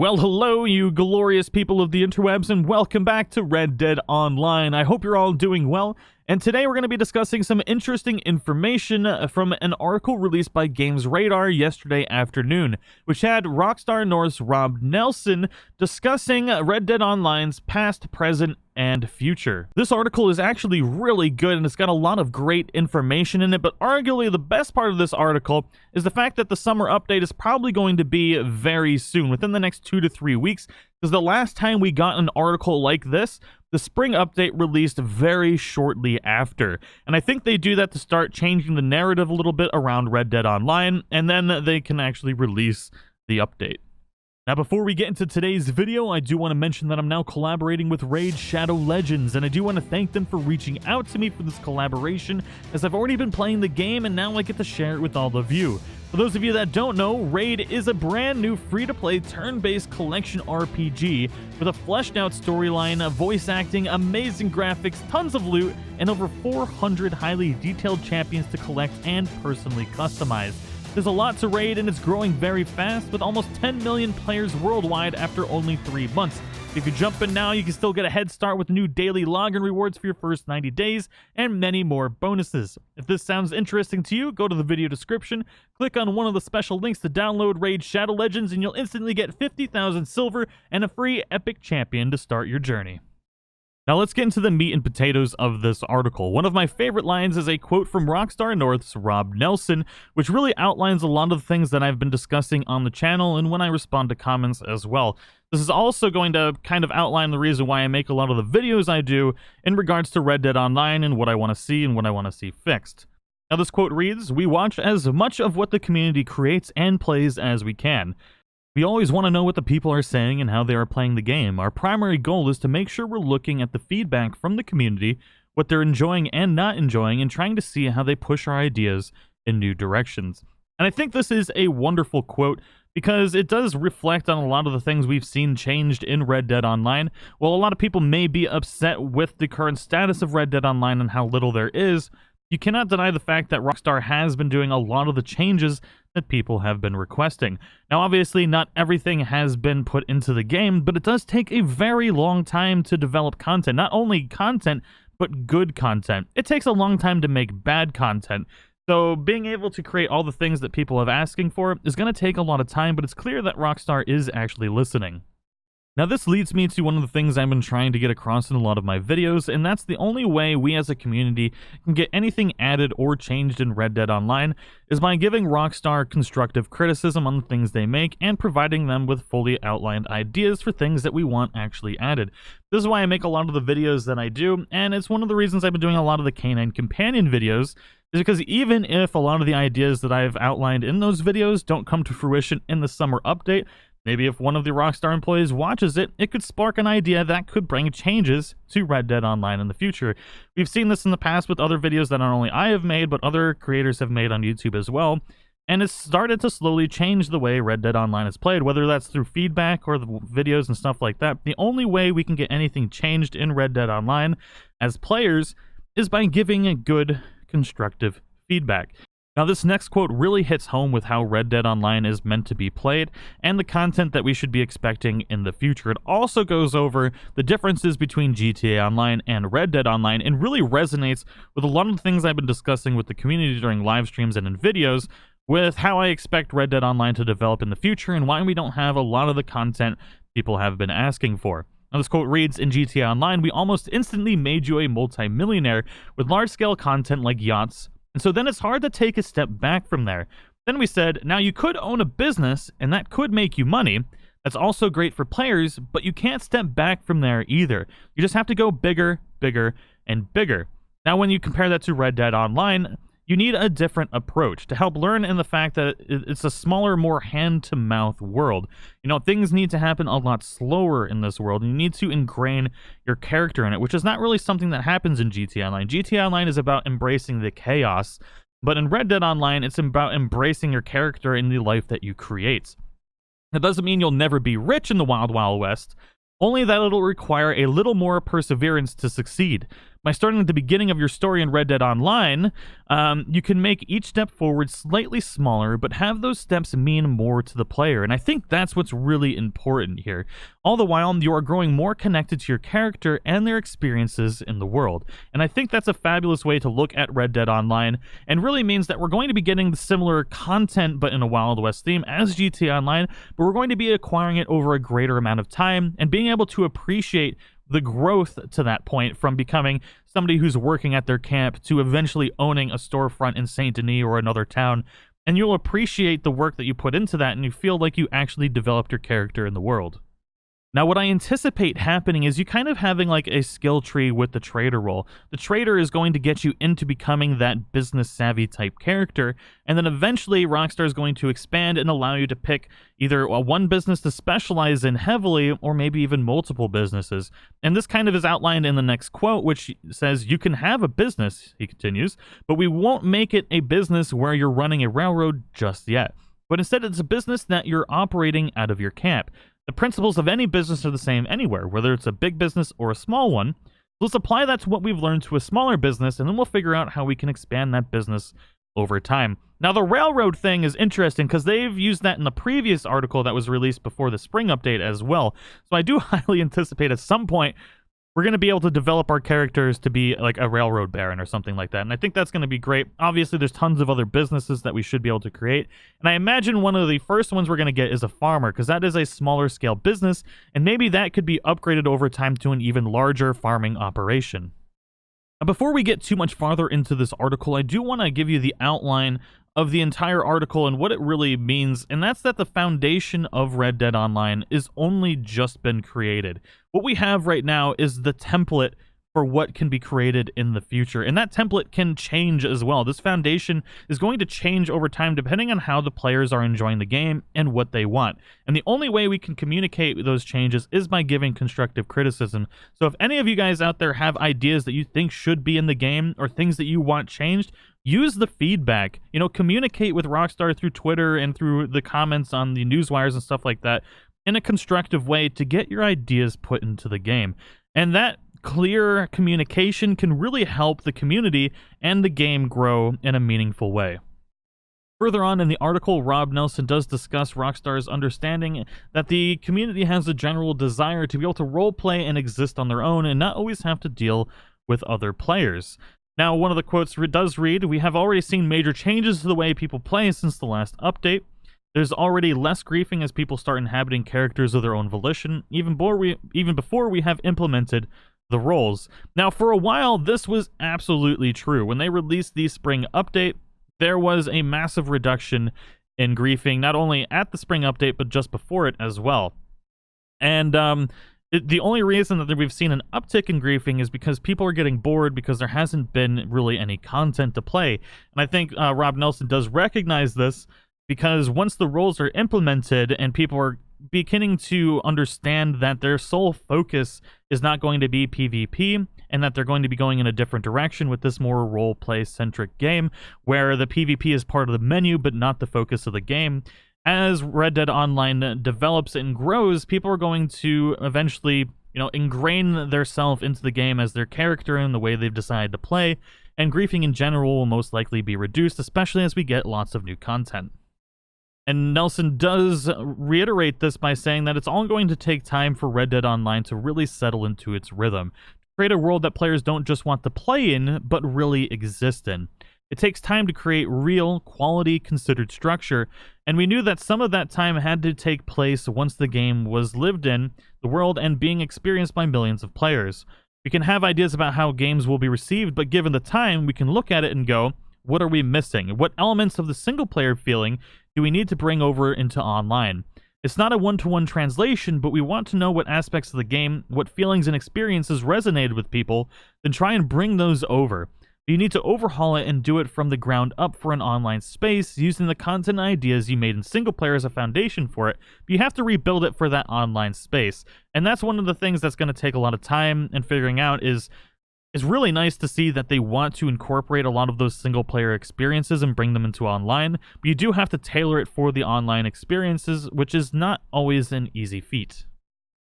Well, hello, you glorious people of the interwebs, and welcome back to Red Dead Online. I hope you're all doing well, and today we're going to be discussing some interesting information from an article released by Games Radar yesterday afternoon, which had Rockstar North's Rob Nelson discussing Red Dead Online's past, present, and future. This article is actually really good, and it's got a lot of great information in it, but arguably the best part of this article is the fact that the summer update is probably going to be very soon, within the next 2 to 3 weeks, because the last time we got an article like this, the spring update released very shortly after. And I think they do that to start changing the narrative a little bit around Red Dead Online, and then they can actually release the update. Now, before we get into today's video, I do want to mention that I'm now collaborating with Raid Shadow Legends, and I do want to thank them for reaching out to me for this collaboration, as I've already been playing the game and now I get to share it with all of you. For those of you that don't know, Raid is a brand new free-to-play turn-based collection RPG with a fleshed-out storyline, voice acting, amazing graphics, tons of loot, and over 400 highly detailed champions to collect and personally customize. There's a lot to Raid, and it's growing very fast, with almost 10 million players worldwide after only 3 months. If you jump in now, you can still get a head start with new daily login rewards for your first 90 days, and many more bonuses. If this sounds interesting to you, go to the video description, click on one of the special links to download Raid Shadow Legends, and you'll instantly get 50,000 silver and a free epic champion to start your journey. Now let's get into the meat and potatoes of this article. One of my favorite lines is a quote from Rockstar North's Rob Nelson, which really outlines a lot of the things that I've been discussing on the channel and when I respond to comments as well. This is also going to kind of outline the reason why I make a lot of the videos I do in regards to Red Dead Online and what I want to see and what I want to see fixed. Now this quote reads, "We watch as much of what the community creates and plays as we can. We always want to know what the people are saying and how they are playing the game. Our primary goal is to make sure we're looking at the feedback from the community, what they're enjoying and not enjoying, and trying to see how they push our ideas in new directions." And I think this is a wonderful quote because it does reflect on a lot of the things we've seen changed in Red Dead Online. While a lot of people may be upset with the current status of Red Dead Online and how little there is, you cannot deny the fact that Rockstar has been doing a lot of the changes that people have been requesting. Now, obviously, not everything has been put into the game, but it does take a very long time to develop content. Not only content, but good content. It takes a long time to make bad content. So being able to create all the things that people have asking for is going to take a lot of time, but it's clear that Rockstar is actually listening. Now this leads me to one of the things I've been trying to get across in a lot of my videos, and that's the only way we as a community can get anything added or changed in Red Dead Online is by giving Rockstar constructive criticism on the things they make and providing them with fully outlined ideas for things that we want actually added. This is why I make a lot of the videos that I do, and it's one of the reasons I've been doing a lot of the Canine Companion videos, is because even if a lot of the ideas that I've outlined in those videos don't come to fruition in the summer update, maybe if one of the Rockstar employees watches it, it could spark an idea that could bring changes to Red Dead Online in the future. We've seen this in the past with other videos that not only I have made, but other creators have made on YouTube as well. And it's started to slowly change the way Red Dead Online is played, whether that's through feedback or the videos and stuff like that. The only way we can get anything changed in Red Dead Online as players is by giving a good, constructive feedback. Now this next quote really hits home with how Red Dead Online is meant to be played and the content that we should be expecting in the future. It also goes over the differences between GTA Online and Red Dead Online and really resonates with a lot of the things I've been discussing with the community during live streams and in videos with how I expect Red Dead Online to develop in the future and why we don't have a lot of the content people have been asking for. Now this quote reads, "In GTA Online, we almost instantly made you a multi-millionaire with large-scale content like yachts. And so then it's hard to take a step back from there. Then we said, now you could own a business and that could make you money. That's also great for players, but you can't step back from there either. You just have to go bigger, bigger, and bigger." Now when you compare that to Red Dead Online, you need a different approach to help learn in the fact that it's a smaller, more hand-to-mouth world. You know, things need to happen a lot slower in this world, and you need to ingrain your character in it, which is not really something that happens in GTA Online. GTA Online is about embracing the chaos, but in Red Dead Online, it's about embracing your character in the life that you create. That doesn't mean you'll never be rich in the Wild Wild West, only that it'll require a little more perseverance to succeed. By starting at the beginning of your story in Red Dead Online, you can make each step forward slightly smaller, but have those steps mean more to the player. And I think that's what's really important here. All the while, you are growing more connected to your character and their experiences in the world. And I think that's a fabulous way to look at Red Dead Online, and really means that we're going to be getting the similar content, but in a Wild West theme as GTA Online, but we're going to be acquiring it over a greater amount of time and being able to appreciate the growth to that point, from becoming somebody who's working at their camp to eventually owning a storefront in Saint Denis or another town. And you'll appreciate the work that you put into that, and you feel like you actually developed your character in the world. Now, what I anticipate happening is you kind of having like a skill tree with the trader role. The trader is going to get you into becoming that business savvy type character, and then eventually Rockstar is going to expand and allow you to pick either one business to specialize in heavily, or maybe even multiple businesses. And this kind of is outlined in the next quote, which says, "You can have a business," he continues, "but we won't make it a business where you're running a railroad just yet. But instead, it's a business that you're operating out of your camp. The principles of any business are the same anywhere, whether it's a big business or a small one. Let's apply that to what we've learned to a smaller business, and then we'll figure out how we can expand that business over time." Now, the railroad thing is interesting because they've used that in the previous article that was released before the spring update as well. So I do highly anticipate at some point we're going to be able to develop our characters to be like a railroad baron or something like that. And I think that's going to be great. Obviously, there's tons of other businesses that we should be able to create. And I imagine one of the first ones we're going to get is a farmer, because that is a smaller scale business. And maybe that could be upgraded over time to an even larger farming operation. Now, before we get too much farther into this article, I do want to give you the outline of the entire article and what it really means, and that's that the foundation of Red Dead Online is only just been created. What we have right now is the template for what can be created in the future, and that template can change as well. This foundation is going to change over time depending on how the players are enjoying the game and what they want. And the only way we can communicate those changes is by giving constructive criticism. So if any of you guys out there have ideas that you think should be in the game, or things that you want changed, use the feedback. Communicate with Rockstar through Twitter and through the comments on the newswires and stuff like that in a constructive way to get your ideas put into the game. And that clear communication can really help the community and the game grow in a meaningful way. Further on in the article, Rob Nelson does discuss Rockstar's understanding that the community has a general desire to be able to roleplay and exist on their own and not always have to deal with other players. Now, one of the quotes does read, "We have already seen major changes to the way people play since the last update. There's already less griefing as people start inhabiting characters of their own volition, even before we have implemented the roles." Now, for a while, this was absolutely true. When they released the spring update, there was a massive reduction in griefing, not only at the spring update, but just before it as well. And the only reason that we've seen an uptick in griefing is because people are getting bored because there hasn't been really any content to play. And I think Rob Nelson does recognize this, because once the roles are implemented and people are beginning to understand that their sole focus is not going to be PvP, and that they're going to be going in a different direction with this more role-play centric game, where the PvP is part of the menu but not the focus of the game. As Red Dead Online develops and grows, people are going to eventually, ingrain theirself into the game as their character and the way they've decided to play, and griefing in general will most likely be reduced, especially as we get lots of new content. And Nelson does reiterate this by saying that it's all going to take time for Red Dead Online to really settle into its rhythm, create a world that players don't just want to play in, but really exist in. It takes time to create real, quality, considered structure, and we knew that some of that time had to take place once the game was lived in, the world, and being experienced by millions of players. We can have ideas about how games will be received, but given the time, we can look at it and go, what are we missing? What elements of the single-player feeling do we need to bring over into online? It's not a one-to-one translation, but we want to know what aspects of the game, what feelings and experiences resonated with people, then try and bring those over. You need to overhaul it and do it from the ground up for an online space, using the content and ideas you made in single player as a foundation for it, but you have to rebuild it for that online space. And that's one of the things that's going to take a lot of time and figuring out is it's really nice to see that they want to incorporate a lot of those single player experiences and bring them into online, but you do have to tailor it for the online experiences, which is not always an easy feat.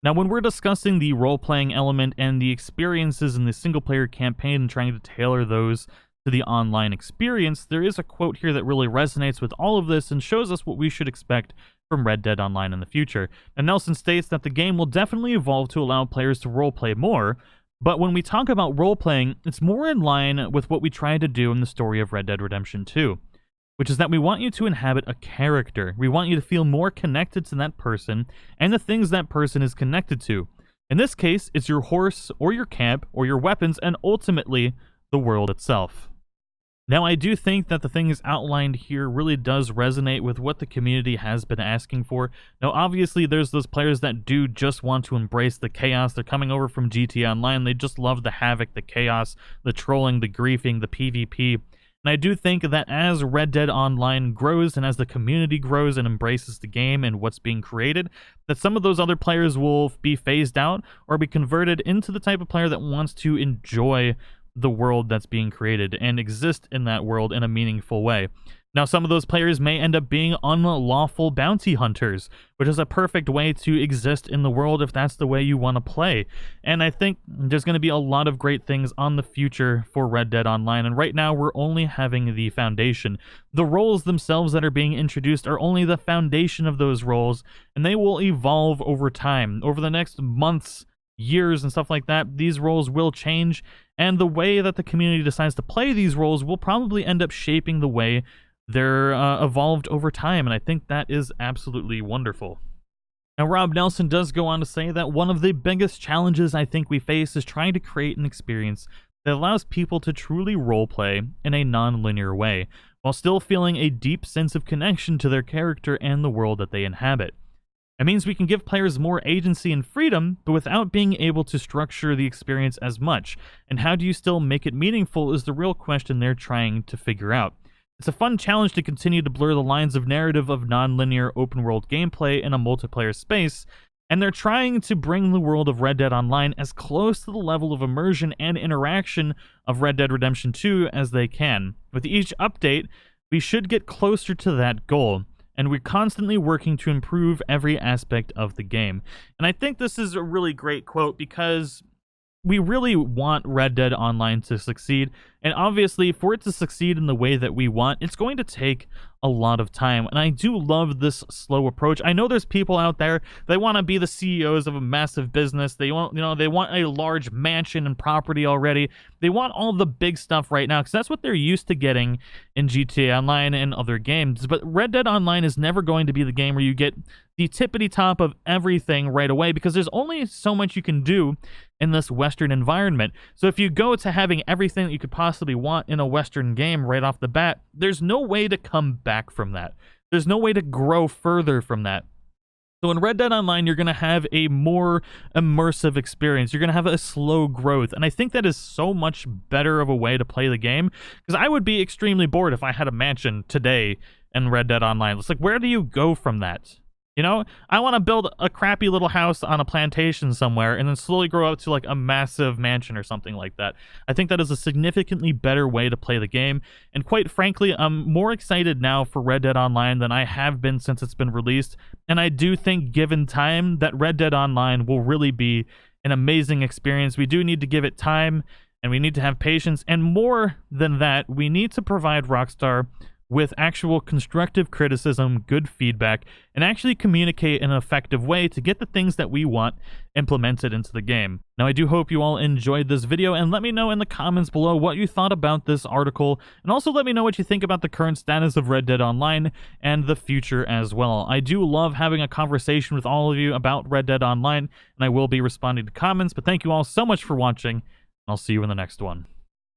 Now, when we're discussing the role-playing element and the experiences in the single-player campaign and trying to tailor those to the online experience, there is a quote here that really resonates with all of this and shows us what we should expect from Red Dead Online in the future. And Nelson states that the game will definitely evolve to allow players to roleplay more, but when we talk about role-playing, it's more in line with what we tried to do in the story of Red Dead Redemption 2, which is that we want you to inhabit a character. We want you to feel more connected to that person and the things that person is connected to. In this case, it's your horse or your camp or your weapons and ultimately the world itself. Now, I do think that the things outlined here really does resonate with what the community has been asking for. Now, obviously, there's those players that do just want to embrace the chaos. They're coming over from GTA Online. They just love the havoc, the chaos, the trolling, the griefing, the PvP. And I do think that as Red Dead Online grows and as the community grows and embraces the game and what's being created, that some of those other players will be phased out or be converted into the type of player that wants to enjoy the world that's being created and exist in that world in a meaningful way. Now, some of those players may end up being unlawful bounty hunters, which is a perfect way to exist in the world if that's the way you want to play. And I think there's going to be a lot of great things on the future for Red Dead Online, and right now we're only having the foundation. The roles themselves that are being introduced are only the foundation of those roles, and they will evolve over time. Over the next months, years, and stuff like that, these roles will change, and the way that the community decides to play these roles will probably end up shaping the way they're evolved over time, and I think that is absolutely wonderful. Now, Rob Nelson does go on to say that one of the biggest challenges I think we face is trying to create an experience that allows people to truly roleplay in a non-linear way, while still feeling a deep sense of connection to their character and the world that they inhabit. It means we can give players more agency and freedom, but without being able to structure the experience as much. And how do you still make it meaningful is the real question they're trying to figure out. It's a fun challenge to continue to blur the lines of narrative of non-linear open-world gameplay in a multiplayer space, and they're trying to bring the world of Red Dead Online as close to the level of immersion and interaction of Red Dead Redemption 2 as they can. With each update, we should get closer to that goal, and we're constantly working to improve every aspect of the game. And I think this is a really great quote because we really want Red Dead Online to succeed, and obviously for it to succeed in the way that we want, it's going to take a lot of time. And I do love this slow approach. I know there's people out there, they want to be the CEOs of a massive business. They want, they want a large mansion and property already. They want all the big stuff right now because that's what they're used to getting in GTA Online and other games. But Red Dead Online is never going to be the game where you get the tippity top of everything right away because there's only so much you can do in this Western environment. So if you go to having everything that you could possibly want in a Western game right off the bat, there's no way to come back from that. There's no way to grow further from that. So in Red Dead Online, you're going to have a more immersive experience. You're going to have a slow growth. And I think that is so much better of a way to play the game because I would be extremely bored if I had a mansion today in Red Dead Online. It's like, where do you go from that? You know, I want to build a crappy little house on a plantation somewhere and then slowly grow up to like a massive mansion or something like that. I think that is a significantly better way to play the game. And quite frankly, I'm more excited now for Red Dead Online than I have been since it's been released. And I do think, given time, that Red Dead Online will really be an amazing experience. We do need to give it time and we need to have patience. And more than that, we need to provide Rockstar with actual constructive criticism, good feedback, and actually communicate in an effective way to get the things that we want implemented into the game. Now, I do hope you all enjoyed this video, and let me know in the comments below what you thought about this article, and also let me know what you think about the current status of Red Dead Online and the future as well. I do love having a conversation with all of you about Red Dead Online, and I will be responding to comments, but thank you all so much for watching, and I'll see you in the next one.